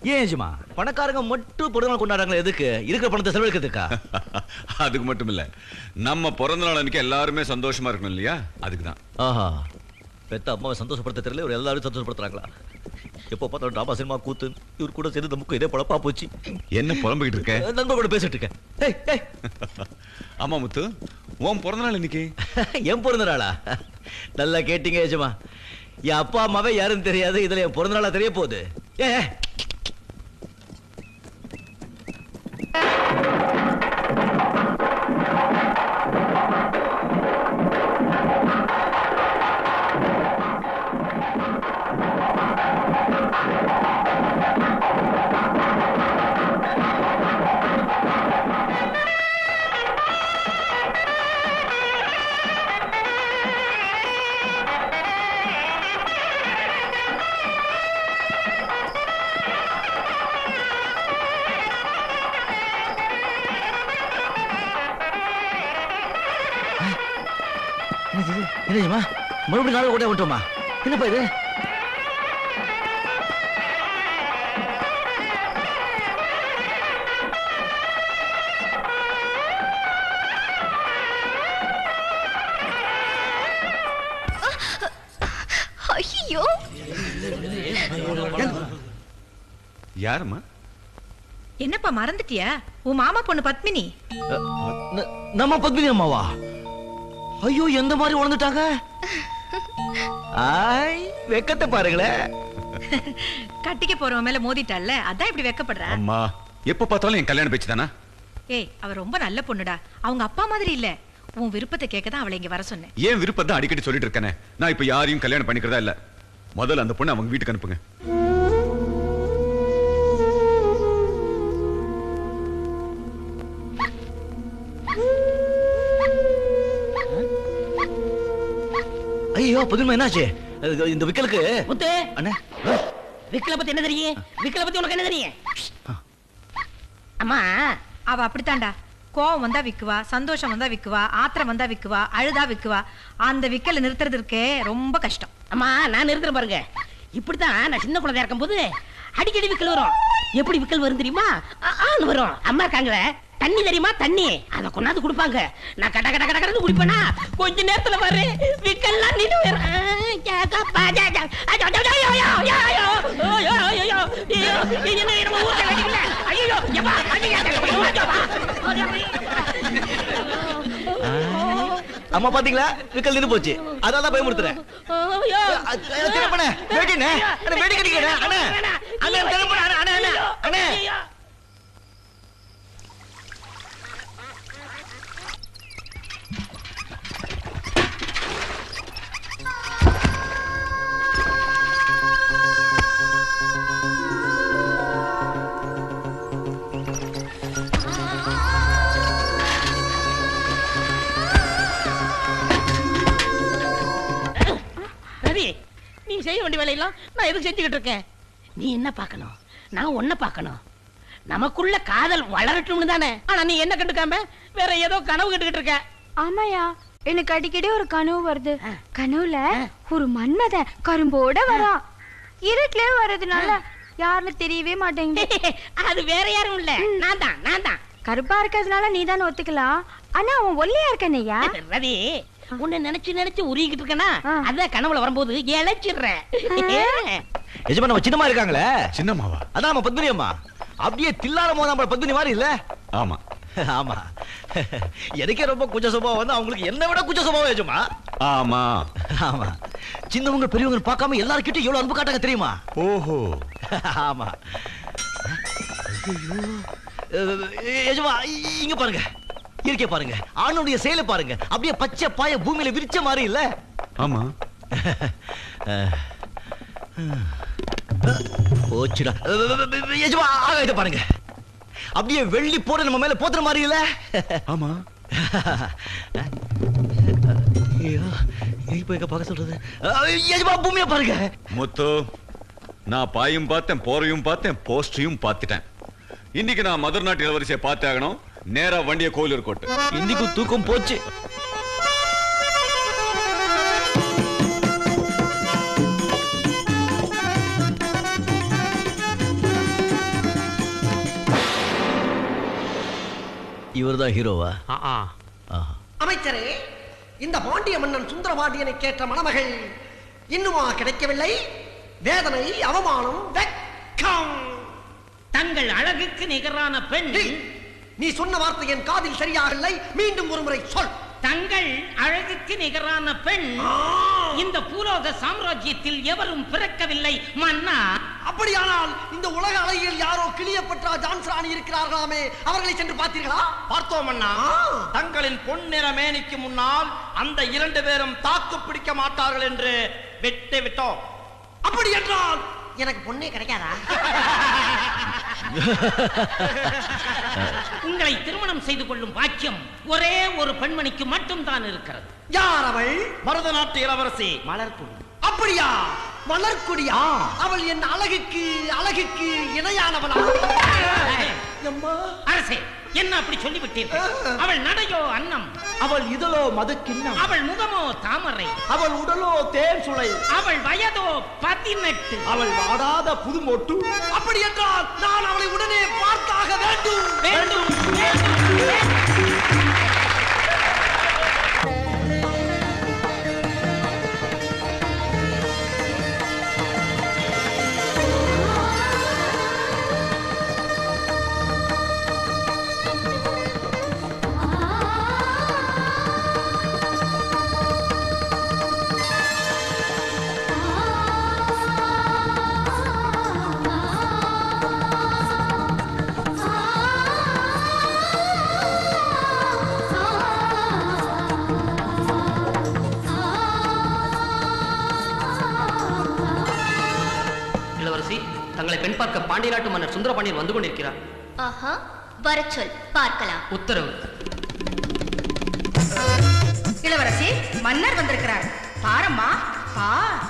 ஏன் ஏஜமா பணக்காரங்க மட்டும் பிறந்தநாள் கொண்டாடுறாங்களே எதுக்கு? இருக்கிற பணத்தை செலவழிக்கிறதுக்கா? அதுக்கு மட்டும் இல்ல, நம்ம பிறந்த நாள் அன்னைக்கு எல்லாருமே சந்தோஷமா இருக்கணும் இல்லையா, அதுக்கு தான். ஆஹா, பெத்த அம்மாவை சந்தோஷப்படுத்த தெரியல, ஒரு எல்லாரும் சந்தோஷப்படுத்துறாங்களா? எப்போ பார்த்தாலும் ட்ராமா சினிமா கூத்து, இவர் கூட சேர்ந்து நமக்கு இதே பழப்பா போச்சு. என்ன புலம்பிக்கிட்டு இருக்க? நண்பர் கூட பேசிட்டு இருக்கேன். ஏய் ஏய் ஆமா முத்து, உன் பிறந்த நாள் இன்னைக்கு? என் பிறந்த நாளா? நல்லா கேட்டீங்க ஏஜமா. என் அப்பா அம்மாவே யாருன்னு தெரியாது, இதுல என் பிறந்த நாளா தெரிய போகுது. ஏ என்னம்மா மறுபடியும் நாள் கூட விட்டோமா? என்னப்பா இது? ஐயோ, யாரம்மா? என்னப்பா மறந்துட்டியா? உன் மாமா பொண்ணு பத்மினி. நம்ம பத்மினி அம்மாவா? ஐயோ, எந்த மாதிரி உணர்ந்துட்டாங்க? ஆய், வெக்கத்தை பாருங்களேன். கட்டிக்க போறவன் மேல மோதிட்டால, அதான் இப்படி வெக்கப்படுற. அம்மா, எப்ப பார்த்தாலும் என் கல்யாணம் பேச்சு தானா? ஏய், அவ ரொம்ப நல்ல பொண்ணுடா. அவங்க அப்பா மாதிரி இல்ல. உன் விருப்பத்தை கேட்கதான் அவளை இங்க வர சொன்னேன். ஏன் விருப்பம் தான் அடிக்கடி சொல்லிட்டு இருக்கேனே. நான் இப்ப யாரையும் கல்யாணம் பண்ணிக்கிறதா இல்ல. முதல்ல அந்த பொண்ணு அவங்க வீட்டுக்கு அனுப்புங்க. ஐயோ, புதுமை என்னாச்சு? இந்த விக்கலுக்கு முத்து, அண்ணே, விக்கல பத்தி என்ன தெரியும்? விக்கல பத்தி உனக்கு என்ன தெரியும்? அம்மா, அவ அப்படித்தான்டா. கோவம் வந்தா விக்குவா, சந்தோஷம் வந்தா விக்குவா, ஆத்திரம் வந்தா விக்குவா, அழுதா விக்குவா. அந்த விக்கல நிறுத்துறதுக்கே ரொம்ப கஷ்டம். அம்மா, நான் நிறுத்துறேன் பாருங்க. இப்படித்தான் நான் சின்ன குழந்தையா இருக்கும் போது அடிக்கடி விக்கல் வரும். எப்படி விக்கல் வரும் தெரியுமா? வரும். அம்மா இருக்காங்களே, தண்ணி தெரியுமா? தண்ணி அதை கொண்டாந்து குடுப்பாங்க. நான் கட கட கட கடந்து குடிப்பேனா, கொஞ்ச நேரத்துல வரு விக்கல்லாம் நின்று அம்மா பாத்தீங்களா, விக்கல் நின்று போச்சு. அதான் பயமுறுத்துறேன். நீ செய்ய வேண்டிய வேலையெல்லாம் நான் எதுக்கு செஞ்சுக்கிட்டு இருக்கேன்? நீ என்ன பார்க்கணும், நான் ஒன்ன பார்க்கணும். நமக்குள்ள காதல் வளரட்டும்னு தானே. ஆனா நீ என்ன கண்டுக்காம வேற ஏதோ கனவு கண்டுகிட்டு இருக்க. ஆமாயா, எனக்கு அடிக்கடி ஒரு கனவு வருது. கனவுல ஒரு மன்மத கரும்போட வரா. இருட்டிலே வர்றதுனால யாருன்னு தெரியவே மாட்டேங்குது. அது வேற யாரும் இல்ல, நான் தான். கருப்பா இருக்கிறதுனால நீ தானே ஒத்துக்கலாம். ஆனா அவன் ஒல்லியா இருக்கனையா? ரவி, உன்னை நினைச்சு உருகிட்டு இருக்கனா, அதான் கனவுல வரும்போது இழைச்சிடுறேன். எஜமா, நம்ம சின்னமா இருக்காங்களே. சின்னம்மாவா? அதான் நம்ம பத்மினி அம்மா. அப்படியே தில்லார மோத பத்மினி மாதிரி இல்ல? ஆமா ஆமா. எனக்கே ரொம்ப குச்ச சுபாவம் வந்து அவங்களுக்கு என்ன விட குச்ச சுபாவம் ஏஜமா. ஆமா ஆமா. சின்னவங்க பெரியவங்க பார்க்காம எல்லார்கிட்டயும் எவ்வளவு அன்பு காட்டாங்க தெரியுமா? ஓஹோ. ஆமா. ஏஜமா, இங்க பாருங்க, இயற்கை பாருங்க, ஆணுடைய செயலை பாருங்க. அப்படியே பச்சை பாய பூமியில விரிச்ச மாதிரி இல்ல? ஆமா. போச்சுடா. ஏஜமா, இத பாருங்க, அப்படியே வெள்ளி போட நம்ம மேல போத்துற மாதிரி இல்ல? ஆமா. இப்ப எங்க பார்க்க சொல்றது? ஏஜமா, பூமியை பாருங்க. முத்து, நான் பாயும் பார்த்தேன், போரையும் பார்த்தேன், போஸ்டையும் பார்த்துட்டேன். இன்னைக்கு நான் மதுரை நாட்டு இளவரசியை பார்த்தே ஆகணும். நேரா வண்டிய கோயிலூர் கோட்டை. இன்னைக்கு தூக்கம் போச்சு. இவர்தான் ஹீரோவா? ஆஹா. அமைச்சரே, இந்த பாண்டிய மன்னன் சுந்தரபாண்டியனை கேட்ட மணமகள் இன்னுமா கிடைக்கவில்லை? வேதனை, அவமானம், வெட்கம். தங்கள் அழகுக்கு நிகரான பெண். நீ சொன்ன வார்த்தை என் காதில் சரியாகவில்லை. மீண்டும் ஒரு முறை சொல். தங்கள் அழகுக்கு நிகரான பெண் இந்த பூலோக சாம்ராஜ்யத்தில் எவரும் பிறக்கவில்லை மன்னா. அப்படியானால் இந்த உலக அழகியில் யாரோ கிளியப்பட்டா ஜான்சராணி இருக்கிறார்களாமே, அவர்களை சென்று பார்த்தீர்களா? பார்த்தோம் அண்ணா. தங்களின் பொன்னிற மேனிக்கு முன்னால் அந்த 2 பேரும் தாக்கு பிடிக்க மாட்டார்கள் என்று விட்டு விட்டோம். அப்படி என்றால் எனக்கு பொண்ணே கிடைக்காதா? உங்களை திருமணம் செய்து கொள்ளும் பாக்கியம் ஒரே ஒரு பெண்மணிக்கு மட்டும் தான் இருக்கிறது. யார் அவள்? மருத நாட்டு இளவரசி மலர்குடி. அப்படியா? மலர்குடியா? அவள் என் அழகுக்கு இணையானவளா? அரசே, என்ன அப்படி சொல்லிவிட்டீர்கள்? அவள் நடையோ அன்னம், அவள் இதழோ மதுக்கிண்ணம், அவள் முகமோ தாமரை, அவள் உடலோ தேன் சுளை, அவள் வயதோ 18, அவள் வாடாத புதுமொட்டு. அப்படி என்றால் நான் அவளை உடனே பார்த்தாக வேண்டும். வேண்டும். தங்களை பெண் பார்க்க பாண்டிய நாட்டு மன்னர் சுந்தரபாண்டியன் வந்து கொண்டிருக்கிறார். ஆஹா, வரச் சொல், பார்க்கலாம். உத்தரவு. இளவரசி, மன்னர் வந்திருக்கிறார். பாரம்மா, பார்.